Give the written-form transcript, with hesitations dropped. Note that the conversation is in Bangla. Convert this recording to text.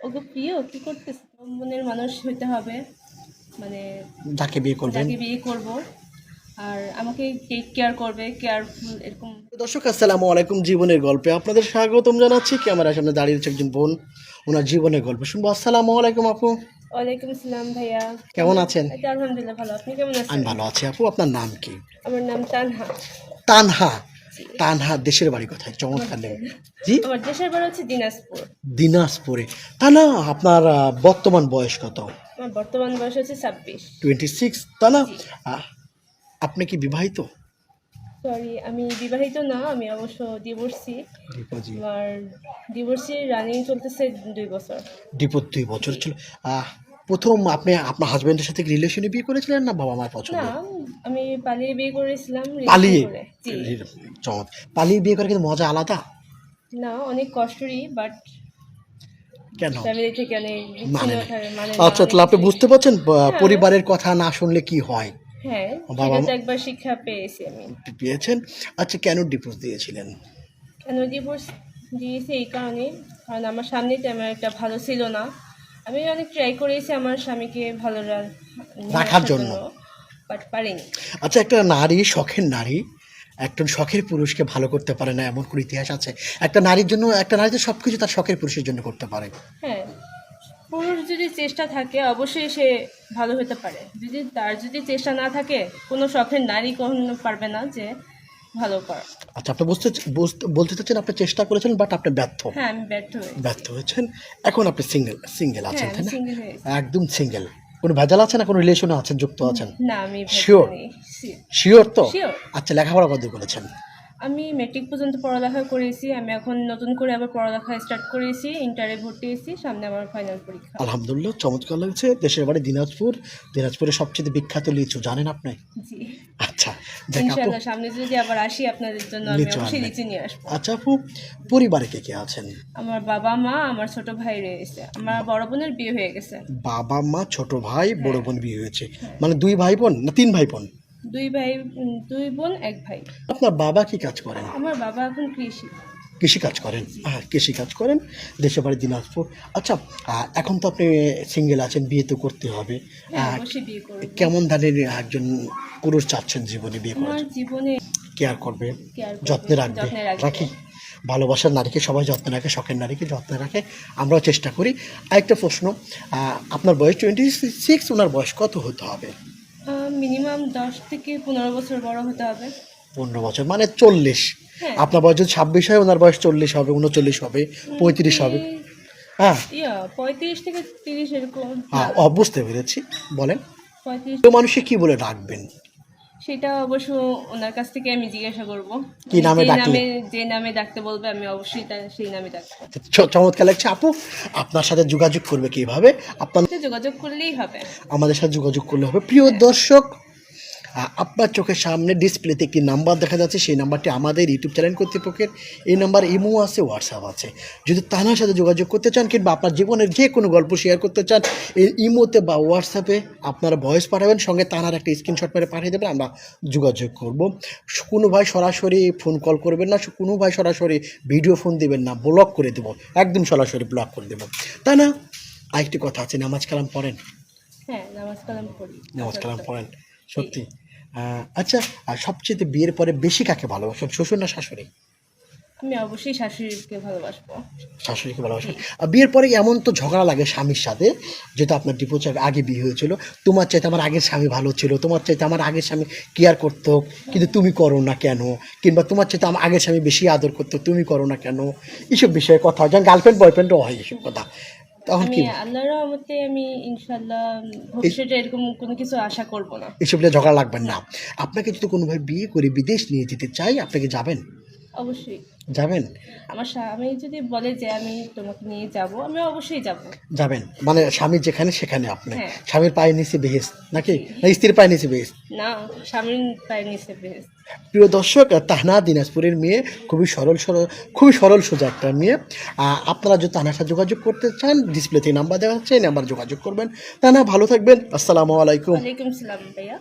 ওকে প্রিয় কি করতেছে, মনের মানুষ হইতে হবে, মানে যাকে বিয়ে করবেন। যাকে বিয়ে করব আর আমাকে টেক কেয়ার করবে, কেয়ারফুল এরকম। দর্শক আসসালামু আলাইকুম, জীবনের গল্পে আপনাদের স্বাগতম জানাচ্ছি। ক্যামেরার সামনে দাঁড়িয়ে রয়েছে একজন বোন, ওনার জীবনের গল্প শুনবো। আসসালামু আলাইকুম আপু, ওয়ালাইকুম আসসালাম ভাইয়া। কেমন আছেন? এটা আলহামদুলিল্লাহ ভালো, আপনি কেমন আমি আছেন? ভালো আছি আপু। আপনার নাম কি? আমার নাম তানহা। তানহা। তানহা, দেশের বাড়ি কোথায়? চমৎকার নাম। জি, আমার দেশের বাড়ি হচ্ছে দিনাজপুর। দিনাজপুরে। তানা, আপনার বর্তমান বয়স কত? আমার বর্তমান বয়স হচ্ছে 26। 26। তানা, জি। আপনি কি বিবাহিত? সরি, আমি বিবাহিত না, আমি অবশ্য ডিভোর্সি। জি, আমার ডিভোর্সি রানিং চলতেছে 2 বছর। ডিপো 2 বছর ছিল। প্রথম আপনি আপনার হাজবেন্ডের সাথে রিলেশনে বিয়ে করেছিলেন না বাবা মার না, পছন্দে? আমি পালিয়ে বিয়ে করেছিলাম পালিয়ে? করে। জি। চমৎ, পালিয়ে বিয়ে করে কিন্তু মজা আলাদা। না, অনেক কষ্টরই, বাট কেন? ফ্যামিলি থেকে অনেক মানে বিচ্ছিন্ন না। থাকে, মানে আচ্ছা, তাহলে আপনি বুঝতে পারছেন হ্যাঁ। পরিবারের কথা না শুনলে কি হয়। হ্যাঁ, বাবা সেটা তো মা একবার শিক্ষা পেয়েছি আমি। পেয়েছেন। আচ্ছা, কেন ডিভোর্স দিয়েছিলেন? কেন ডিভোর্স দিয়েছি এই কারণে, কারণ আমার সামনে তেমন একটা ভালো ছিল না। আমি অনেক ট্রাই করেছি আমার স্বামীকে ভালো নিয়ে রাখার আসার জন্য। বাট পারিনি। আচ্ছা, একটা নারী, শখের নারী একজন শখের পুরুষকে ভালো করতে পারে না এমন কোনো ইতিহাস আছে? একটা নারীর জন্য, একটা নারী তো সব কিছু তার শখের পুরুষের জন্য করতে পারে। হ্যাঁ, পুরুষ যদি চেষ্টা থাকে অবশ্যই সে ভালো হতে পারে। যদি চেষ্টা না থাকে, কোনো শখের নারী কখনো পারবে না যে ভালো করা। আচ্ছা, আপনি বলতে চাচ্ছেন আপনি চেষ্টা করেছেন বাট আপনি ব্যর্থ। হ্যাঁ, আমি ব্যর্থ হয়েছি। ব্যর্থ হয়েছেন। এখন আপনি সিঙ্গেল আছেন, হ্যাঁ, তাই আমি না? সিঙ্গেল হয়েছি। একদম সিঙ্গেল। কোনো ভেজাল আছে না, কোনো রিলেশনে আছেন, যুক্ত আছেন? না, আমি শিওর? নেই। শিওর তো? শিওর। আচ্ছা, লেখাপড়া কত করেছেন? আমি মেট্রিক পর্যন্ত পড়ালেখা করেছি। আমি এখন নতুন করে আবার পড়ালেখা স্টার্ট করেছি। ইন্টারে ভর্তি হয়েছি। সামনে আমার ফাইনাল পরীক্ষা। আলহামদুলিল্লাহ, চমৎকার লাগছে। দেশের বাড়ি দিনাজপুর। দিনাজপুরের সবচেয়ে বিখ্যাত লিচু জানেন আপনি? জি। আচ্ছা, দেখ আপু, ইনশাআল্লাহ সামনে যদি আবার আসি আপনাদের জন্য আমি লিচু অবশ্যই আনবেন। লিচু নিয়ে আসবো। আচ্ছা আপু, পরিবারে কে কে আছেন? আমার বাবা মা, আমার ছোট ভাই রয়েছে। আমার বড় বোনের বিয়ে হয়ে গেছে। বাবা মা, ছোট ভাই, বড় হ্যাঁ। বোন বিয়ে হয়েছে। মানে 2 ভাই বোন না 3 ভাই বোন? 2 বোন 1 ভাই। আপনার বাবা কি কাজ করেন? আমার বাবা এখন কৃষি। কৃষি কাজ করেন? হ্যাঁ, কৃষি কাজ করেন। দেশের বাড়ি দিনাজপুর। আচ্ছা, এখন তো আপনি সিঙ্গেল আছেন, বিয়ে তো করতে হবে। হ্যাঁ, অবশ্যই বিয়ে করব। কেমন ধরনের একজন পুরুষ চাচ্ছেন জীবনে বিয়ে আমার করার? জীবনে কেয়ার করবে, কেয়ার করবে, যত্নে রাখবে। যত্নে রাখবে। রাখি। ভালোবাসার নারীকে সবাই যত্নে রাখে, শখের নারীকে যত্নে রাখে, আমরাও চেষ্টা করি। আরেকটা প্রশ্ন, আপনার বয়স 26, ওনার বয়স কত হতে হবে? মিনিমাম 10 থেকে 15 বছর বড় হতে হবে। 15 বছর মানে 40। হ্যাঁ। আপনার বয়স যদি 26 হয়, ওনার বয়স 40 হবে, 39 হবে, 35 হবে। হ্যাঁ, 35 থেকে 30 এরকম। বুঝতে পেরেছি। বলেন, 35। তো মানুষে কি বলে ডাকবেন? সেটা অবশ্য ওনার কাছ থেকে আমি জিজ্ঞাসা করব। কি নামে ডাকলে? যে নামে ডাকতে বলবে আমি অবশ্যই সেই নামে ডাকবো। চমৎকার লাগছে আপু। আপনার সাথে যোগাযোগ করবে কিভাবে? আপনার যোগাযোগ করলেই হবে। আমাদের সাথে যোগাযোগ করলে হবে। প্রিয় দর্শক, আপনার চোখের সামনে ডিসপ্লেতে একটি নাম্বার দেখা যাচ্ছে, সেই নাম্বারটি আমাদের ইউটিউব চ্যানেল কর্তৃপক্ষের। এই নাম্বার ইমো আছে, হোয়াটসঅ্যাপ আছে। যদি তানার সাথে যোগাযোগ করতে চান কিংবা আপনার জীবনের যে কোনো গল্প শেয়ার করতে চান, এই ইমোতে বা হোয়াটসঅ্যাপে আপনারা ভয়েস পাঠাবেন, সঙ্গে তানার একটা স্ক্রিনশট মেরে পাঠিয়ে দেবেন, আমরা যোগাযোগ করব। কোনো ভাই সরাসরি ফোন কল করবেন না, কোনো ভাই সরাসরি ভিডিও ফোন দেবেন না, ব্লক করে দেবো, একদম সরাসরি ব্লক করে দেবো। তা না, আরেকটি কথা আছে, নামাজ কালাম পড়েন? হ্যাঁ, নামাজ কালাম পড়ি। নামাজ কালাম পড়েন সত্যি? আচ্ছা, আর সবচেয়ে বিয়ের পরে বেশি কাকে ভালোবাসেন, শ্বশুর না শাশুড়ি? আমি অবশ্যই শাশুড়িকে ভালোবাসবো। শাশুড়িকে ভালোবাসেন। আর বিয়ের পরে এমন তো ঝগড়া লাগে স্বামীর সাথে, যেটা আপনার ডিভোর্সের আগে বিয়ে হয়েছিল, তোমার চাইতে আমার আগের স্বামী ভালো ছিল, তোমার চাইতে আমার আগের স্বামী কেয়ার করতো কিন্তু তুমি করো না কেন, কিংবা তোমার চাইতে আমার আগের স্বামী বেশি আদর করতো, তুমি করো না কেন, এইসব বিষয়ে কথা হয়, যেমন গার্লফ্রেন্ড বয়ফ্রেন্ডও হয় এসব কথা। তখন আমি কি আল্লাহর রহমতে আমি ইনশাআল্লাহ ভবিষ্যতে এরকম কোনো কিছু আশা করব না। এসব নিয়ে ঝগড়া লাগবেন না? আপনাকে যদি কোনো ভাই বিয়ে করে বিদেশ নিয়ে যেতে চাই, আপনাকে যাবেন? অবশ্যই। যাবেন? আমার স্বামী যদি বলে যে আমি তোমাকে নিয়ে যাব, আমি অবশ্যই যাব। যাবেন মানে স্বামী যেখানে সেখানে আপনি? হ্যাঁ। স্বামীর পায়ে নিচে বেহেশত নাকি, না স্ত্রীর পায়ে নিচে বেহেশত? না, স্বামীর পায়ের নিচে বেহেশত। প্রিয় দর্শক, তাহনা দিনাজপুরের মেয়ে, খুবই সরল সোজা একটা মেয়ে। আপনারা যদি তাহনার সাথে যোগাযোগ করতে চান, ডিসপ্লেতে নাম্বার দেওয়া হচ্ছে, এই নাম্বার যোগাযোগ করবেন। তাহনা, ভালো থাকবেন। আসসালামু আলাইকুম। ওয়ালাইকুম সালাম ভাইয়া।